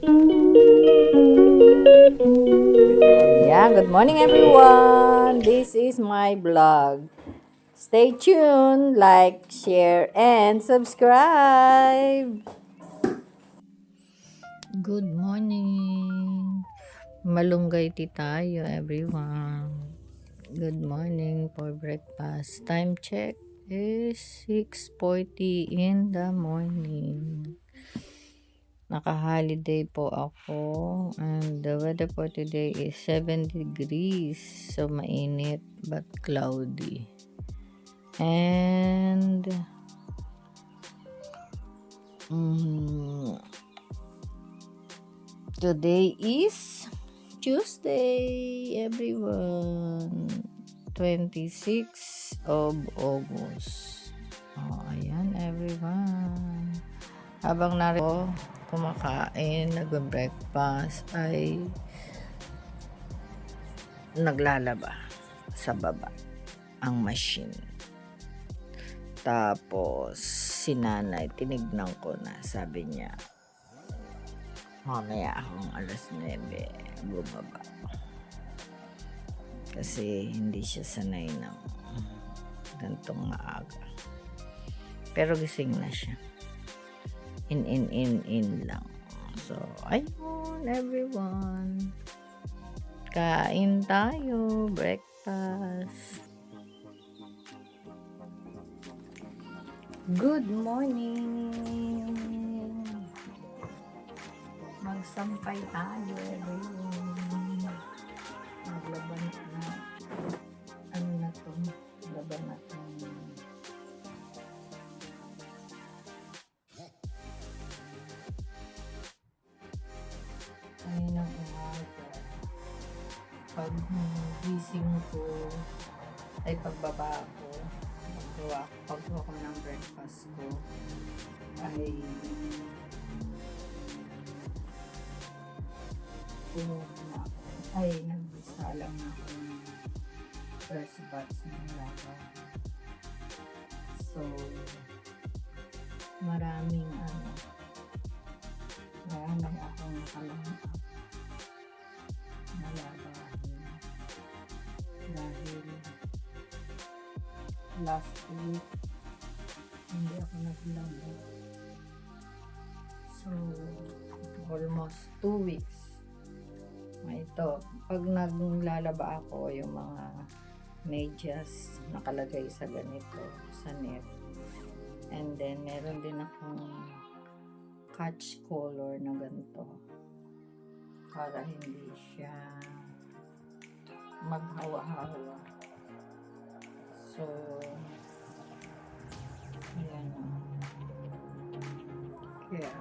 Yeah, good morning everyone. This is my vlog. Stay tuned, like, share, and subscribe. Good morning. Malunggay ti tayo everyone. Good morning for breakfast. Time check is 6:40 in the morning. Naka-holiday po ako and the weather for today is 7 degrees. So mainit but cloudy. And today is Tuesday, everyone. 26 of August. Oh, ayan, everyone. Habang narito kumakain, nag-breakfast, ay naglalaba sa baba ang machine. Tapos, si nanay, tinignan ko na, sabi niya, mamaya akong alas 9 bumaba. Kasi hindi siya sanay ng gantong maaga. Pero gising na siya. In lang. So, ayun, everyone. Kain tayo, breakfast. Good morning. Magsampay tayo, everyone. Maglaban na. Ano na to? Laban na to. Ayun ang umaga. Pag gising ko, ay pagbaba ko, paggawa ko ng breakfast ko, ay nagsalang ako ng first batch ng lava. So, maraming akong nakalanghap na labahin dahil last week hindi ako naglaba. So, almost 2 weeks. Ito, pag naglalaba ako, yung mga medyas nakalagay sa ganito, sa net. And then, meron din akong catch color na ganito para hindi siya maghawa-hawa. So, yan. Kaya,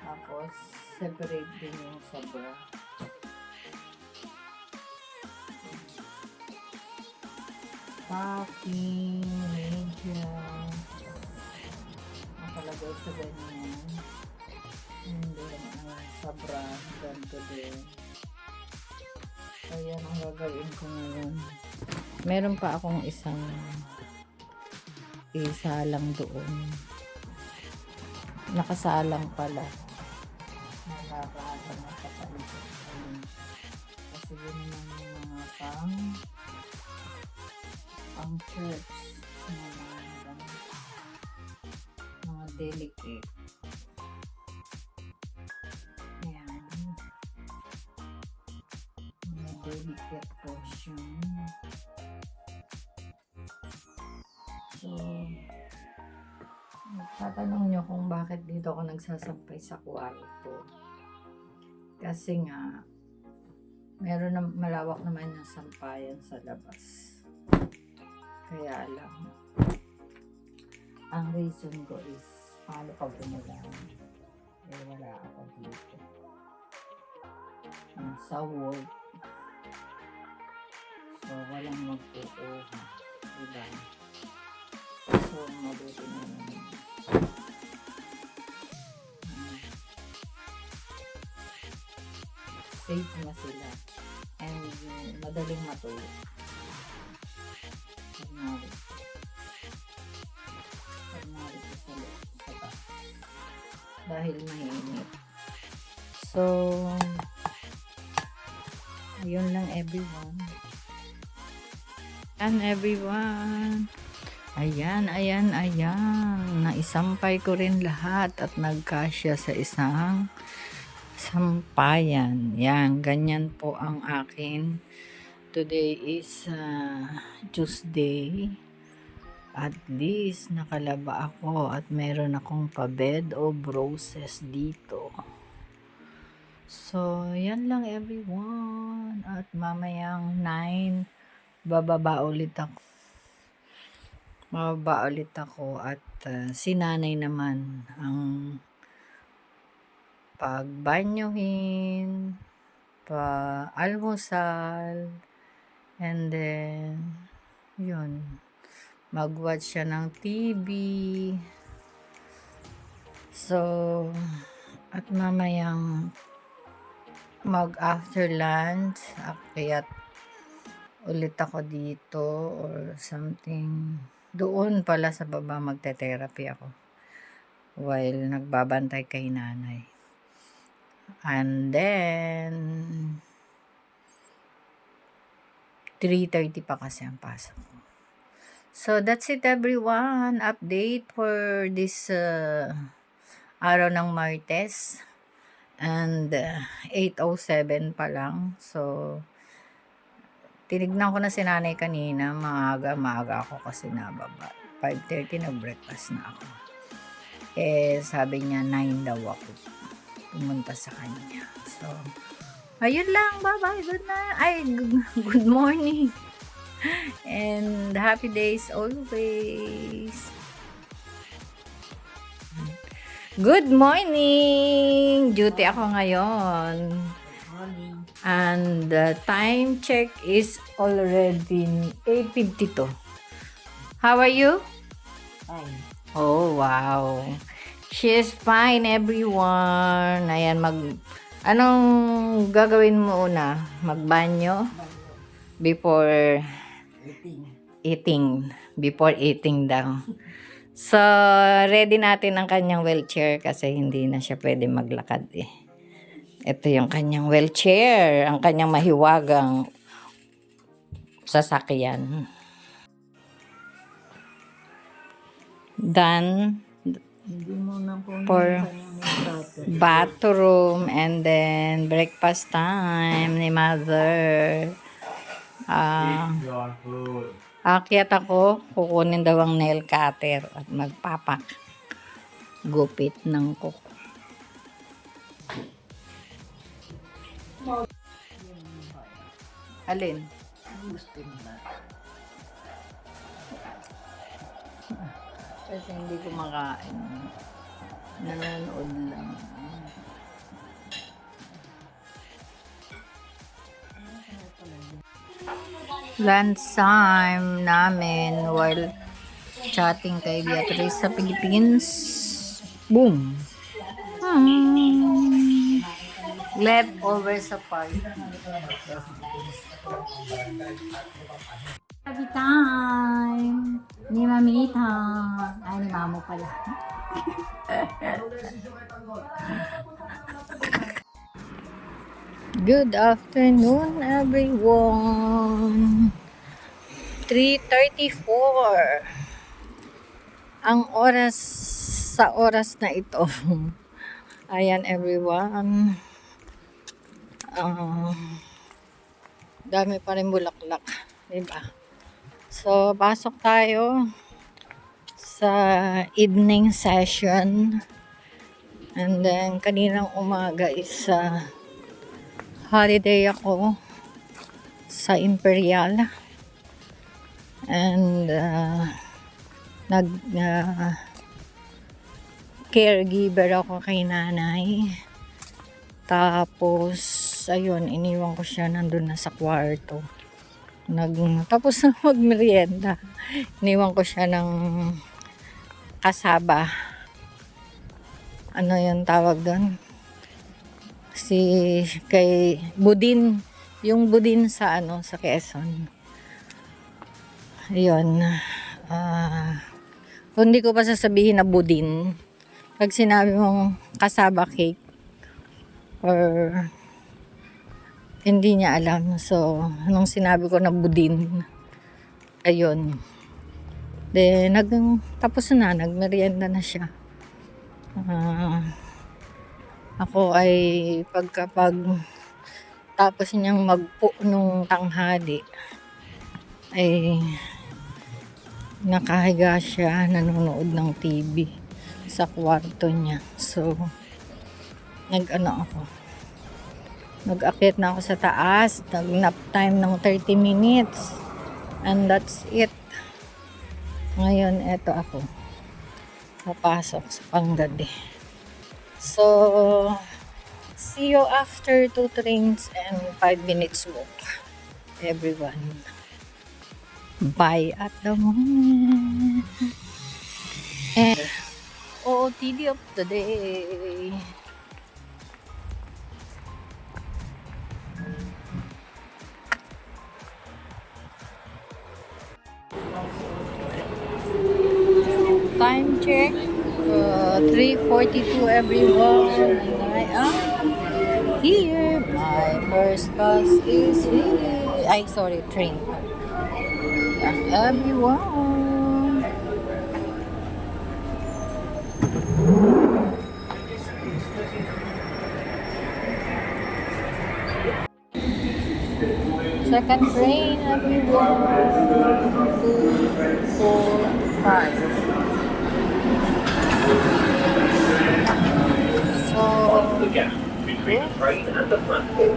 tapos, separate din yung sabra. Packing, media, nakalagay sa ganyan. And then, sabra, ganito din. So, yan ang gagawin ko ngayon. Meron pa akong isa lang doon. Nakasalang pala. Nakakaalam na kapalit. Kasi yun naman yung mga pang church na mga delicate. Ayan. Mga delicate portion. So, tatanong nyo kung bakit dito ako nagsasampay sa kwarto. Kasi nga, meron na malawak naman yung sampayan sa labas. Kaya lang, ang reason ko is, paano pag umulan? Wala ako dito. Sa work. So, walang magpupuha. Diba? So, mabuti na naman. Safe na sila. And madaling matulog. Pag narito sa taas. dahil mainit. So, ayun lang everyone. Ayan. Naisampay ko rin lahat at nagkasya sa isang sampayan. Yan, ganyan po ang akin. Today is Tuesday. At least nakalaba ako at meron akong pa-bed of roses dito. So, yan lang everyone. At mamayang 9, bababa ulit ako at si nanay naman ang pagbanyohin, pa-almusal, and then yun, mag-watch siya ng TV. So, at mamayang after lunch, akyat ulit ako dito or something. Doon pala sa baba magte-therapy ako while nagbabantay kay nanay. And then 3:30 pa kasi ang pasok ko. So that's it everyone. Update for this araw ng Martes. And 8:07 pa lang. So tinignan ko na si nanay kanina, maaga ako kasi nababa. 5:30 nag-breakfast na ako. Sabi niya 9 daw ako pumunta sa kanya. So, ayun lang. Bye-bye. Good morning. And happy days always. Good morning! Duty ako ngayon. And the time check is already 8:52. How are you? Fine. Oh, wow. She is fine, everyone. Ayan, anong gagawin mo una? Magbanyo? Before eating. Before eating daw. So, ready natin ang kanyang wheelchair kasi hindi na siya pwede maglakad eh. Ito yung kanyang wheelchair, ang kanyang mahiwagang sasakyan. Done for bathroom and then breakfast time ni mother. Akyat ako, kukunin daw ang nail cutter at magpapak gupit ng kuko. Alin? Gusto nila. Kasi hindi ko makain. Nanonood lang. Lunch time namin while chatting kay Beatrice sa Philippines. Boom! Leftover sa party. Happy time! Ni Mamita. Ay, ni Mamo pala. Good afternoon, everyone. 3:34 ang oras sa oras na ito. Ayan, everyone. Dami pa rin bulaklak, diba? So, pasok tayo sa evening session. And then, kaninang umaga is holiday ako sa Imperial. And caregiver ako kay nanay. Tapos ayun, iniwan ko siya nandun na sa kwarto. Tapos na magmerienda. Iniwan ko siya ng kasaba. Ano yung tawag doon? Kay Budin, yung Budin sa sa Quezon. Ayun. Hindi ko pa sasabihin na Budin Pag sinabi mong kasaba cake or hindi niya alam. So, nung sinabi ko na budin, ayun. Then, tapos na, nagmerienda na siya. Ako ay pagkapag tapos niyang magpo nung tanghali, ay nakahiga siya, nanonood ng TV sa kwarto niya. So, nag-akit na ako sa taas, nag-nap time ng 30 minutes, and that's it. Ngayon, eto ako, papasok sa panggabi. So, see you after 2 trains and 5 minutes walk, everyone. Bye at the moment. And OOTD of the day. Time check, 3:42 everyone, and I am here. My first bus is here. Train. Yeah, everyone. Second train, everyone. 2, 4, 5. So, The gap between the train and the platform.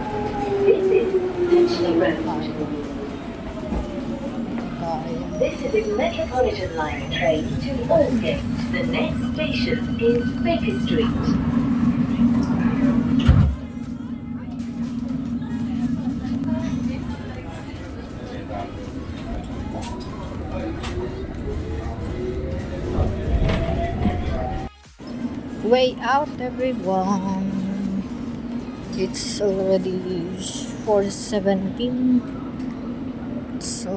This is Finchley Road. This is a Metropolitan Line train to Aldgate. The next station is Baker Street. Way out, everyone. It's already 4:17. So,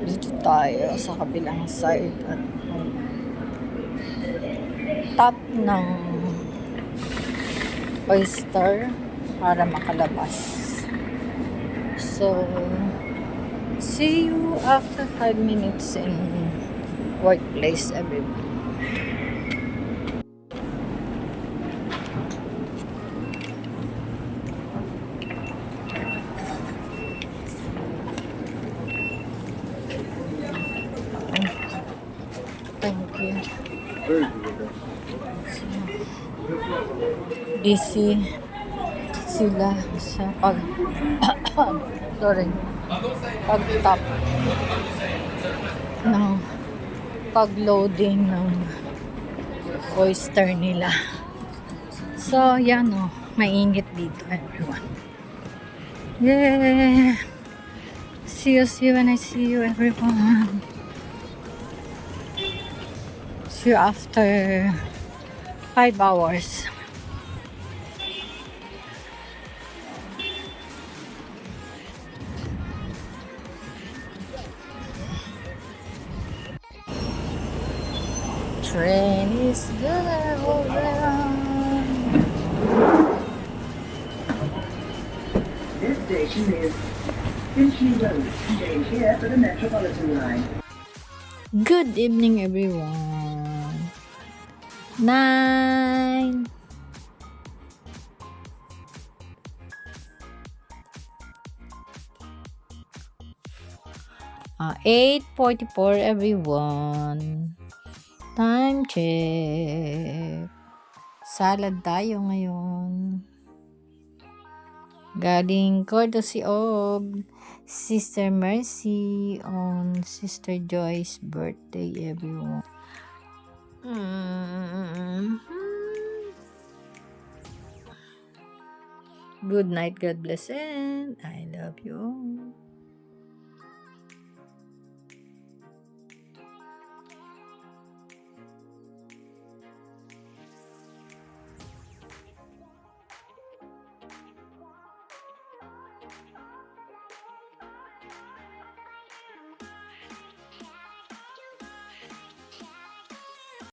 dito tayo sa kabilang side at top ng oyster para makalabas. So, see you after 5 minutes in workplace, everyone. Thank you. Busy sila sa pag-top ng pag-loading ng oyster nila. So, yan o. Mainit dito, everyone. Yeah! See you when I see you, everyone. See you after 5 hours. Train is gonna roll around. This station is Finchley Road. Change here for the Metropolitan Line. Good evening, everyone. 9. 8:44, everyone. Time check. Salad tayo ngayon. Galing courtesy of Sister Mercy on Sister Joy's birthday, everyone. Good night, God bless, and I love you all.